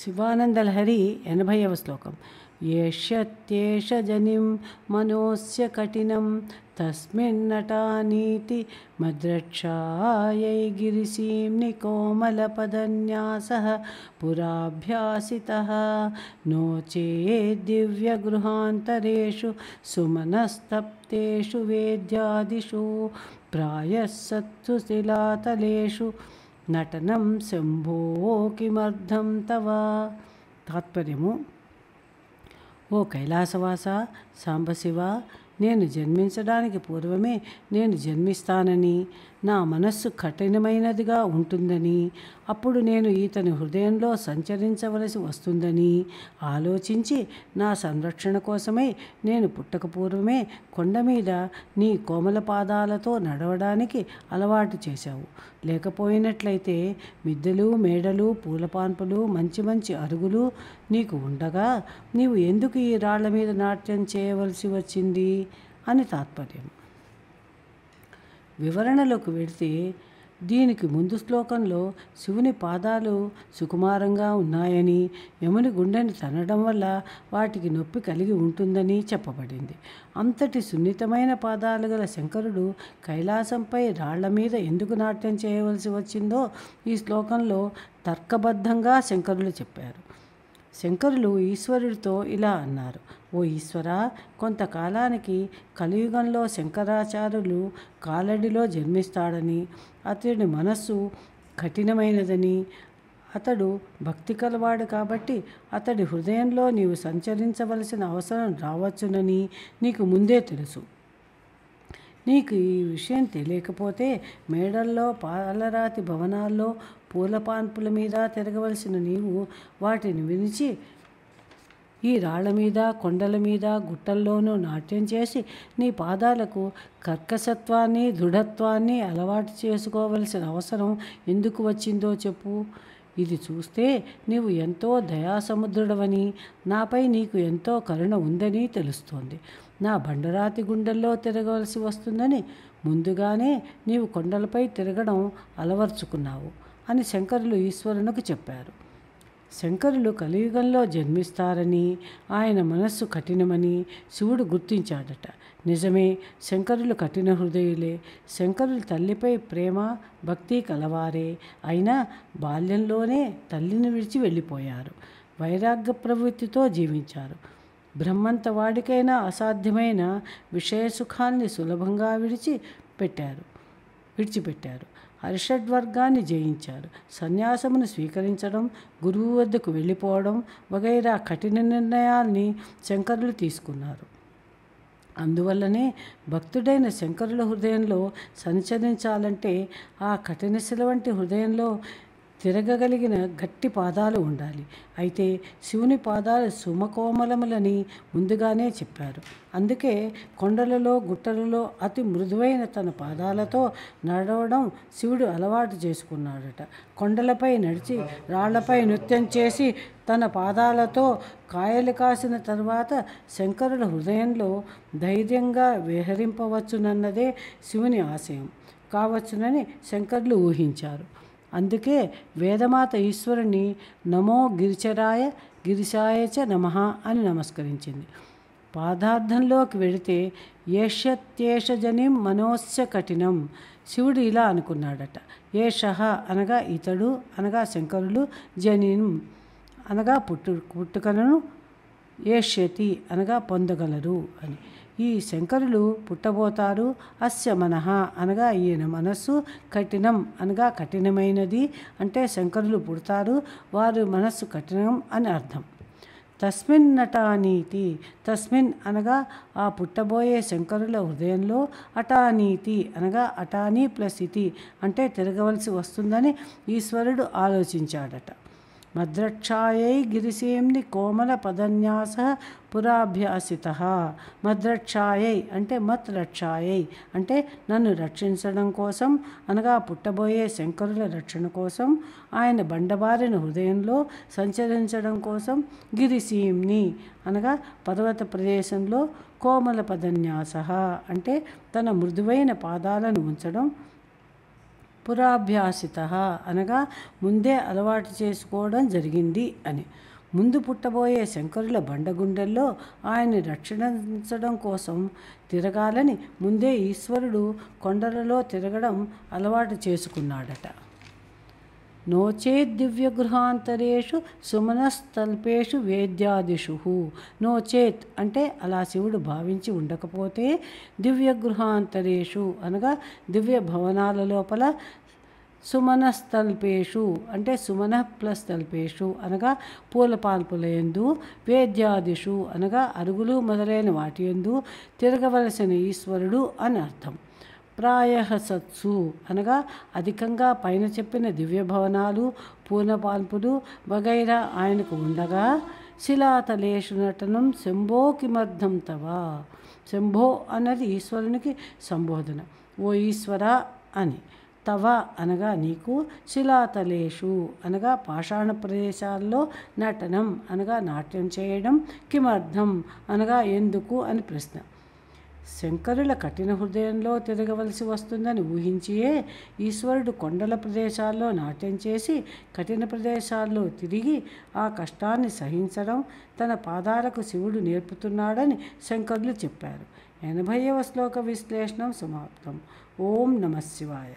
శివానందలహరి 80వ శ్లోకం. ఏష్యత్యేష జనిం మనోస్య కఠినం తస్మిన్నటానీతి మద్రక్షాయై గిరిసీం నికోమలపదన్యాసః పురాభ్యాసితః నో చేద్దివ్యగృహాంతరేషు సుమనస్తప్తేషు వేద్యాదిషు ప్రాయః సత్సు శిలాతలేషు నటనం శంభో కిమర్థం తవ. తాత్పర్యము: ఓ కైలాసవాస, సాంబశివ, నేను జన్మించడానికి పూర్వమే నేను జన్మిస్తానని, నా మనస్సు కఠినమైనదిగా ఉంటుందని, అప్పుడు నేను ఈతని హృదయంలో సంచరించవలసి వస్తుందని ఆలోచించి నా సంరక్షణ కోసమై నేను పుట్టక పూర్వమే కొండ మీద నీ కోమల పాదాలతో నడవడానికి అలవాటు చేశావు. లేకపోయినట్లయితే మిద్దెలు, మేడలు, పూలపాన్పులు, మంచి మంచి అరుగులు నీకు ఉండగా నీవు ఎందుకు ఈ రాళ్ల మీద నాట్యం చేయవలసి వచ్చింది అని తాత్పర్యం. వివరణలోకి వెడితే, దీనికి ముందు శ్లోకంలో శివుని పాదాలు సుకుమారంగా ఉన్నాయని, యముని గుండెని తనడం వల్ల వాటికి నొప్పి కలిగి ఉంటుందని చెప్పబడింది. అంతటి సున్నితమైన పాదాలు గల శంకరుడు కైలాసంపై రాళ్ల మీద ఎందుకు నాట్యం చేయవలసి వచ్చిందో ఈ శ్లోకంలో తర్కబద్ధంగా శంకరులు చెప్పారు. శంకరులు ఈశ్వరుడితో ఇలా అన్నారు: ఓ ఈశ్వర, కొంతకాలానికి కలియుగంలో శంకరాచార్యులు కాలడిలో జన్మిస్తాడని, అతడి మనస్సు కఠినమైనదని, అతడు భక్తి కలవాడు కాబట్టి అతడి హృదయంలో నీవు సంచరించవలసిన అవసరం రావచ్చునని నీకు ముందే తెలుసు. నీకు ఈ విషయం తెలియకపోతే మేడల్లో, పాలరాతి భవనాల్లో, పూలపాన్పుల మీద తిరగవలసిన నీవు వాటిని వినిచి ఈ రాళ్ల మీద, కొండల మీద, గుట్టల్లోనూ నాట్యం చేసి నీ పాదాలకు కర్కశత్వాన్ని, దృఢత్వాన్ని అలవాటు చేసుకోవలసిన అవసరం ఎందుకు వచ్చిందో చెప్పు. ఇది చూస్తే నీవు ఎంతో దయాసముద్రుడవని, నాపై నీకు ఎంతో కరుణ ఉందని తెలుస్తోంది. నా బండరాతి గుండెల్లో తిరగవలసి వస్తుందని ముందుగానే నీవు కొండలపై తిరగడం అలవర్చుకున్నావు అని శంకరులు ఈశ్వరునికి చెప్పారు. శంకరులు కలియుగంలో జన్మిస్తారని, ఆయన మనస్సు కఠినమని శివుడు గుర్తించాడట. నిజమే, శంకరులు కఠిన హృదయులే. శంకరులు తల్లిపై ప్రేమ, భక్తి కలవారే. అయినా బాల్యంలోనే తల్లిని విడిచి వెళ్ళిపోయారు. వైరాగ్య ప్రవృత్తితో జీవించారు. బ్రహ్మంత వాడికైనా అసాధ్యమైన విషయసుఖాన్ని సులభంగా విడిచిపెట్టారు. హర్షడ్వర్గాన్ని జయించారు. సన్యాసమును స్వీకరించడం, గురువు వద్దకు వెళ్ళిపోవడం వగైరా కఠిన నిర్ణయాల్ని శంకరులు తీసుకున్నారు. అందువల్లనే భక్తుడైన శంకరుల హృదయంలో సంచరించాలంటే ఆ కఠినశిల వంటి హృదయంలో తిరగగలిగిన గట్టి పాదాలు ఉండాలి. అయితే శివుని పాదాలు సుమకోమలములని ముందుగానే చెప్పారు. అందుకే కొండలలో, గుట్టలలో అతి మృదువైన తన పాదాలతో నడవడం శివుడు అలవాటు చేసుకున్నాడట. కొండలపై నడిచి రాళ్లపై నృత్యం చేసి తన పాదాలతో కాయలు కాసిన తరువాత శంకరుల హృదయంలో ధైర్యంగా విహరింపవచ్చునన్నదే శివుని ఆశయం కావచ్చునని శంకరులు ఊహించారు. అందుకే వేదమాత ఈశ్వరుని నమో గిరిచరాయ గిరిశాయ చ నమః అని నమస్కరించింది. పాదార్థంలోకి వెళితే ఏష్యత్యేష జనిం మనోస్య కఠినం. శివుడు ఇలా అనుకున్నాడట: ఏషః అనగా ఇతడు అనగా శంకరులు, జనిం అనగా పుట్టుకలను, ఏష్యతి అనగా పొందగలరు అని. ఈ శంకరులు పుట్టబోతారు. అస్య మనః అనగా ఈయన మనస్సు, కఠినం అనగా కఠినమైనది అంటే శంకరులు పుడతారు, వారి మనస్సు కఠినం అని అర్థం. తస్మిన్ నటానీతి, తస్మిన్ అనగా ఆ పుట్టబోయే శంకరుల హృదయంలో, అటానీతి అనగా అటానీ ప్లస్ ఇతి అంటే తిరగవలసి వస్తుందని ఈశ్వరుడు ఆలోచించాడట. మద్రక్షాయై గిరిసీం కోమల పదన్యాసః పురాభ్యాసితః. మద్రక్షాయై అంటే మత్ రక్షాయై అంటే నన్ను రక్షించడం కోసం అనగా పుట్టబోయే శంకరుల రక్షణ కోసం, ఆయన బండబారిన హృదయంలో సంచరించడం కోసం, గిరిసీంని అనగా పర్వత ప్రదేశంలో, కోమల పదన్యాసః అంటే తన మృదువైన పాదాలను ఉంచడం పురాభ్యాసిత అనగా ముందే అలవాటు చేసుకోవడం జరిగింది అని. ముందు పుట్టబోయే శంకరుల బండగుండెల్లో ఆయన్ని రక్షించడం కోసం తిరగాలని ముందే ఈశ్వరుడు కొండలలో తిరగడం అలవాటు చేసుకున్నాడట. నోచేత్ దివ్యగృహాంతరేషు సుమనస్తల్పేషు వేద్యాదిషు. నోచేత్ అంటే అలా శివుడు భావించి ఉండకపోతే దివ్యగృహాంతరేషు అనగా దివ్య భవనాల లోపల, సుమనస్తల్పేషు అంటే సుమన ప్లస్ తల్పేషు అనగా పూలపాల్పుల యందు, వేద్యాదిషు అనగా అరుగులు మొదలైన వాటి యందు తిరగవలసిన ఈశ్వరుడు అని అర్థం. ప్రాయః సత్సు అనగా అధికంగా పైన చెప్పిన దివ్య భవనాలు, పూలపాల్పులు వగైరా ఆయనకు ఉండగా, శిలాతలేషు నటనం శంభో కిమర్థం తవ. శంభో అన్నది ఈశ్వరునికి సంబోధన, ఓ ఈశ్వర అని. తవ అనగా నీకు, శిలాతలేషు అనగా పాషాణ ప్రదేశాల్లో, నటనం అనగా నాట్యం చేయడం, కిమర్థం అనగా ఎందుకు అని ప్రశ్న. శంకరుల కఠిన హృదయంలో తిరగవలసి వస్తుందని ఊహించియే ఈశ్వరుడు కొండల ప్రదేశాల్లో నాట్యం చేసి కఠిన ప్రదేశాల్లో తిరిగి ఆ కష్టాన్ని సహించడం తన పాదాలకు శివుడు నేర్పుతున్నాడని శంకరులు చెప్పారు. 80వ శ్లోక విశ్లేషణం సమాప్తం. ఓం నమః శివాయ.